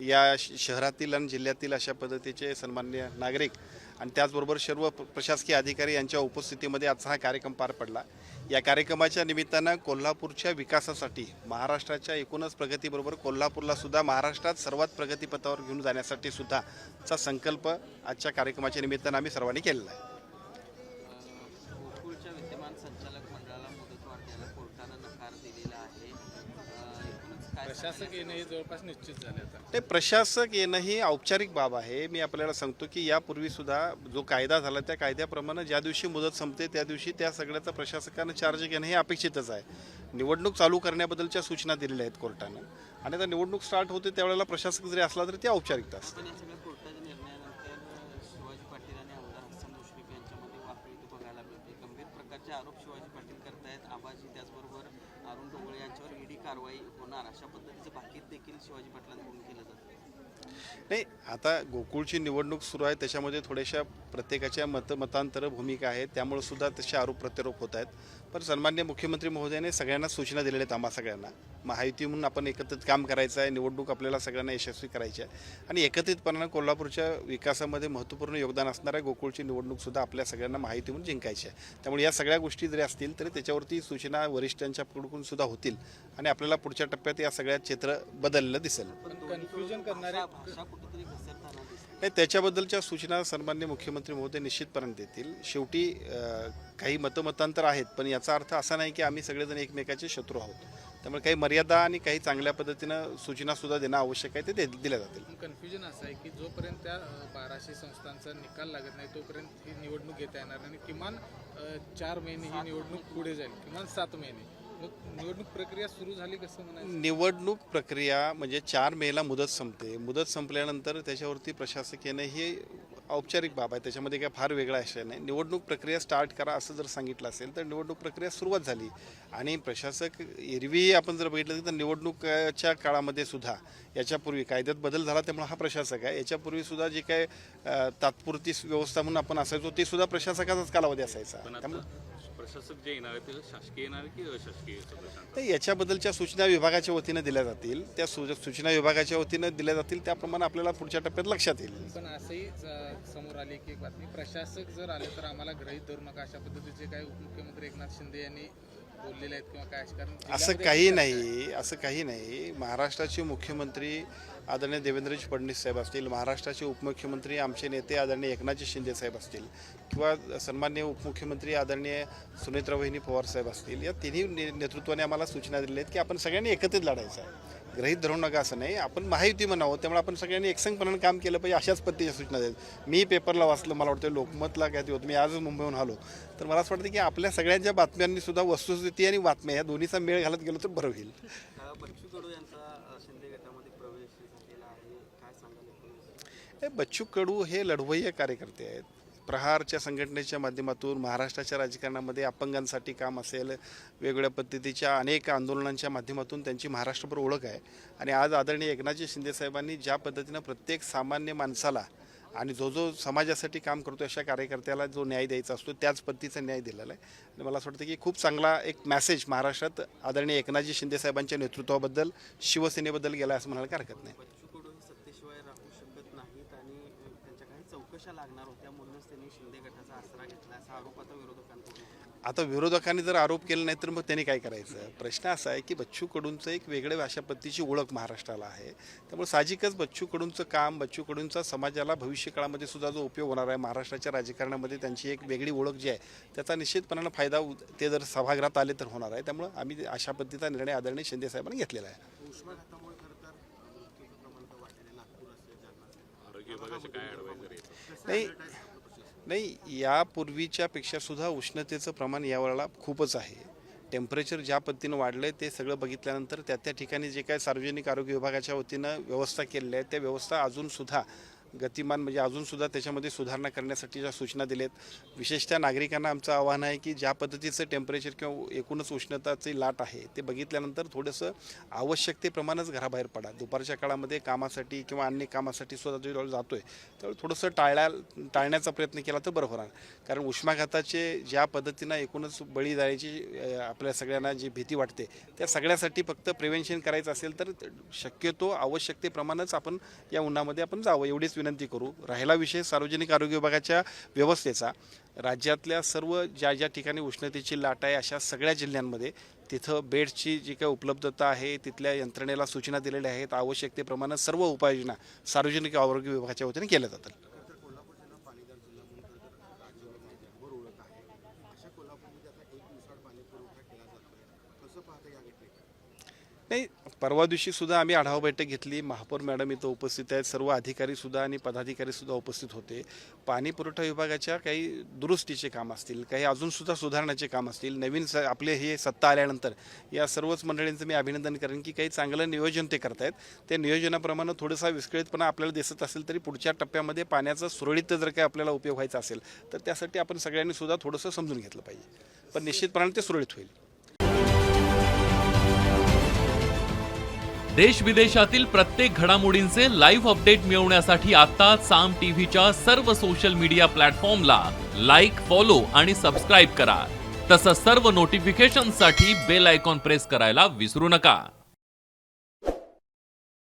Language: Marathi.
या शहरातील आणि जिल्ह्यातील अशा पद्धतीचे सन्माननीय नागरिक आणि त्याचबरोबर सर्व प्रशासकीय अधिकारी यांच्या उपस्थितीमध्ये आजचा हा कार्यक्रम पार पडला। या कार्यक्रमाच्या निमित्तानं कोल्हापूरच्या विकासासाठी महाराष्ट्राच्या एकूणच प्रगतीबरोबर कोल्हापूरला सुद्धा महाराष्ट्रात सर्वात प्रगतीपथावर घेऊन जाण्यासाठी सुद्धा संकल्प आजच्या कार्यक्रमाच्या निमित्तानं आम्ही सर्वांनी केलेला आहे। गोकुळच्या विद्यमान संचालक मंडळाला मुदतवाढ द्यायला कोर्टानं नकार दिलेला आहे। एकूणच काय प्रशासक येणं हे जवळपास निश्चित झाले आता। ते प्रशासक येणं ही औपचारिक बाब आहे। मी आपल्याला सांगतो की यापूर्वी सुद्धा जो कायदा झाला त्या कायद्याप्रमाणे ज्या दिवशी मुदत संपते त्या दिवशी त्या सगळ्याचा प्रशासकानं चार्ज घेणं हे अपेक्षितच आहे। निवडणूक चालू करण्याबद्दलच्या सूचना दिलेल्या आहेत कोर्टानं आणि आता निवडणूक स्टार्ट होते त्यावेळेला प्रशासक जरी असला तरी ती औपचारिकता असते। पण या सगळ्या कोर्टाच्या निर्णयानंतर शिवाजी पाटील आणि आमदार हसन मुश्रीफ यांच्यामध्ये वाकडी बघायला मिळते। गंभीर प्रकारचे आरोप शिवाजी पाटील करतायत। आबाजी त्याचबरोबर अरुण डोंगळे यांच्यावर ईडी कारवाई होणार अशा पद्धतीचं भाकीत देखील शिवाजी पाटलांकडून केलं जातं। नाही, आता गोकुळची निवडणूक सुरू आहे त्याच्यामध्ये थोड्याशा प्रत्येकाच्या मतांतर भूमिका आहेत त्यामुळे सुद्धा तसे आरोप प्रत्यारोप होत आहेत। पण सन्माननीय मुख्यमंत्री महोदयाने सगळ्यांना सूचना दिलेल्या आहेत आम्हा सगळ्यांना महायुती म्हणून आपण एकत्रित काम करायचं आहे। निवडणूक आपल्याला सगळ्यांना यशस्वी करायची आहे आणि एकत्रितपणानं कोल्हापूरच्या विकासामध्ये महत्त्वपूर्ण योगदान असणाऱ्या गोकुळची निवडणूकसुद्धा आपल्या सगळ्यांना महायुती म्हणून जिंकायची आहे। त्यामुळे या सगळ्या गोष्टी जरी असतील तरी त्याच्यावरती सूचना वरिष्ठांच्याकडून सुद्धा होतील आणि आपल्याला पुढच्या टप्प्यात या सगळ्या चित्र बदललेलं दिसेल। कन्फ्युजन करणारे भाषा कुठेतरी घसरताना दिसते। नाही, त्याच्याबद्दलच्या सूचना सन्माननीय मुख्यमंत्री महोदय निश्चितपणे देतील। शेवटी काही मतमतांतर आहेत पण याचा अर्थ असा नाही की आम्ही सगळेजण एकमेकाचे शत्रू आहोत। त्यामुळे काही मर्यादा आणि काही चांगल्या पद्धतीनं सूचनासुद्धा देणं आवश्यक आहे ते दिल्या जातील। कन्फ्युजन असं आहे की जोपर्यंत त्या 1200 संस्थांचा निकाल लागत नाही तोपर्यंत ही निवडणूक घेता येणार आणि किमान 4 महिने ही निवडणूक पुढे जाईल, किमान 7 महिने। मग निवडणूक प्रक्रिया सुरू झाली कसं म्हणायचं? निवडणूक प्रक्रिया म्हणजे 4 मेला मुदत संपते। मुदत संपल्यानंतर त्याच्यावरती प्रशासक येणं ही औपचारिक बाब आहे, त्याच्यामध्ये काय फार वेगळा आशय नाही। निवडणूक प्रक्रिया स्टार्ट करा असं जर सांगितलं असेल तर निवडणूक प्रक्रिया सुरुवात झाली आणि प्रशासक एरवी आपण जर बघितलं तर निवडणुकीच्या काळामध्ये सुद्धा याच्यापूर्वी कायद्यात बदल झाला त्यामुळे हा प्रशासक आहे। याच्यापूर्वी सुद्धा जे काय तात्पुरती व्यवस्था म्हणून आपण असायचो ते सुद्धा प्रशासकाचाच कालावधी असायचा। त्यामुळे प्रशासक जे येणार आहे ते शासकीय येणार की अशासकीय? तर याच्याबद्दलच्या सूचना विभागाच्या वतीनं दिल्या जातील। त्या सूचना विभागाच्या वतीनं दिल्या जातील त्याप्रमाणे आपल्याला पुढच्या टप्प्यात लक्षात येईल। पण असंही समोर आले की एक बातमी, प्रशासक जर आले तर आम्हाला गृहीत धरू नका अशा पद्धतीचे काही उपमुख्यमंत्री एकनाथ शिंदे यांनी बोललेले आहेत किंवा काय? कारण असं काही नाही। महाराष्ट्राचे मुख्यमंत्री आदरणीय देवेंद्रजी फडणवीस साहेब असतील, महाराष्ट्राचे उपमुख्यमंत्री आमचे नेते आदरणीय एकनाथजी शिंदे साहेब असतील किंवा सन्माननीय उपमुख्यमंत्री आदरणीय सुनेत्रावहिनी पवार साहेब असतील, या तिन्ही नेतृत्वाने आम्हाला सूचना दिल्या आहेत की आपण सगळ्यांनी एकत्रित लढायचं आहे। गृहीत धरू नका असं नाही, आपण महायुती म्हणावं त्यामुळे आपण सगळ्यांनी एकसंघपणानं काम केलं पाहिजे अशाच पद्धतीच्या सूचना देत। मी पेपरला वाचलं, मला वाटतं लोकमतला काय ते होतं, मी आजच मुंबईहून आलो तर मला असं वाटतं की आपल्या सगळ्यांच्या बातम्यांनी सुद्धा वस्तुस्थिती आणि बातम्या या दोन्हीचा मेळ घालत गेलो तर बरं होईल। बच्चू कडू यांचा शिंदे गटामध्ये प्रवेश झालेला आहे, काय सांगाल? बच्चू कडू हे लढवय्ये कार्यकर्ते आहेत। प्रहारच्या संघटनेच्या माध्यमातून महाराष्ट्राच्या राजकारणामध्ये अपंगांसाठी काम असेल, वेगवेगळ्या पद्धतीच्या अनेक आंदोलनांच्या माध्यमातून त्यांची महाराष्ट्रभर ओळख आहे आणि आज आदरणीय एकनाथजी शिंदे साहेबांनी ज्या पद्धतीनं प्रत्येक सामान्य माणसाला आणि जो समाजासाठी काम करतो अशा कार्यकर्त्याला जो न्याय द्यायचा असतो त्याच पद्धतीचा न्याय दिलेला आहे आणि मला असं वाटतं की खूप चांगला एक मेसेज महाराष्ट्रात आदरणीय एकनाथजी शिंदे साहेबांच्या नेतृत्वाबद्दल शिवसेनेबद्दल गेला असं म्हणायला हरकत नाही। बच्चू कडू हे सत्तेशिवाय राहू शकत नाहीत आणि त्यांच्या काही चौकशा लागणार होत्या म्हणूनच त्यांनी शिंदे गटाचा आसरा घेतला असा आरोप आता विरोधकांकडून। आता विरोधकांनी जर आरोप केले नाही तर मग त्यांनी काय करायचं? प्रश्न असा आहे की बच्चू कडूंचं एक वेगळ्या अशा पद्धतीची ओळख महाराष्ट्राला आहे त्यामुळे साहजिकच बच्चू कडूंचं काम, बच्चू कडूंचा समाजाला भविष्य काळामध्ये सुद्धा जो उपयोग होणार आहे, महाराष्ट्राच्या राजकारणामध्ये त्यांची एक वेगळी ओळख जी आहे त्याचा निश्चितपणानं फायदा ते जर सभागृहात आले तर होणार आहे। त्यामुळे आम्ही अशा पद्धतीचा निर्णय आदरणीय शिंदे साहेबांनी घेतलेला आहे। उष्माघातामुळे खरं तर मृत्यूचं प्रमाण तर वाढलेलं नागपूर असेल, जालना असेल, आरोग्य विभागाचे काय ॲडवायझर येतात? नाही, यापूर्वीच्या पेक्षा सुद्धा उष्णतेचं प्रमाण यावेळेला खूपच आहे। टेम्परेचर ज्या पद्धतीनं वाढलं आहे ते सगळं बघितल्यानंतर त्या ठिकाणी जे काय सार्वजनिक आरोग्य विभागाच्या वतीनं व्यवस्था केलेल्या आहेत त्या व्यवस्था अजूनसुद्धा गतिमान म्हणजे अजूनसुद्धा त्याच्यामध्ये सुधारणा करण्यासाठीच्या सूचना दिल्यात. विशेषतः नागरिकांना आमचं आव्हान आहे की ज्या पद्धतीचं टेम्परेचर किंवा एकूणच उष्णताची लाट आहे ते बघितल्यानंतर थोडंसं आवश्यकतेप्रमाणेच घराबाहेर पडा. दुपारच्या काळामध्ये कामासाठी किंवा अन्य कामासाठी सुद्धा जेव्हा जातोय त्यावेळी थोडंसं टाळण्याचा प्रयत्न केला तर बरं होणार. कारण उष्माघाताचे ज्या पद्धतीनं एकूणच बळी जाण्याची आपल्या सगळ्यांना जी भीती वाटते त्या सगळ्यासाठी फक्त प्रिव्हेन्शन करायचं असेल तर शक्यतो आवश्यकतेप्रमाणेच आपण या उन्हामध्ये आपण जावं एवढीच विनंती करू. राहिला विषय सार्वजनिक आरोग्य विभागाच्या व्यवस्थेचा, राज्यातल्या सर्व ज्या ठिकाणी उष्णतेची लाट आहे अशा सगळ्या जिल्ह्यांमध्ये तिथं बेड्सची जी काही उपलब्धता आहे तिथल्या यंत्रणेला सूचना दिलेल्या आहेत. आवश्यकतेप्रमाणे सर्व उपाययोजना सार्वजनिक आरोग्य विभागाच्या वतीने केल्या जातात. नाही, परवा दिवशी सुद्धा आम्ही आढावा बैठक घेतली. महापौर मॅडम इथं उपस्थित आहेत, सर्व अधिकारीसुद्धा आणि पदाधिकारीसुद्धा उपस्थित होते. पाणी पुरवठा विभागाच्या काही दुरुस्तीचे काम असतील, काही अजूनसुद्धा सुधारण्याचे काम असतील. नवीन आपले हे सत्ता आल्यानंतर या सर्वच मंडळींचं मी अभिनंदन करेन की काही चांगलं नियोजन ते करतायत. त्या नियोजनाप्रमाणे थोडासा विस्कळीतपणा आपल्याला दिसत असेल तरी पुढच्या टप्प्यामध्ये पाण्याचा सुरळीत जर काही आपल्याला उपयोग व्हायचा असेल तर त्यासाठी आपण सगळ्यांनी सुद्धा थोडंसं समजून घेतलं पाहिजे. पण निश्चितपणाने ते सुरळीत होईल. देश विदेशातील प्रत्येक घडामोडींचे लाईव्ह अपडेट मिळवण्यासाठी आता साम टीव्हीच्या सर्व सोशल मीडिया प्लॅटफॉर्मला लाईक, फॉलो आणि सबस्क्राईब करा. तसंच सर्व नोटिफिकेशनसाठी बेल आयकॉन प्रेस करायला विसरू नका.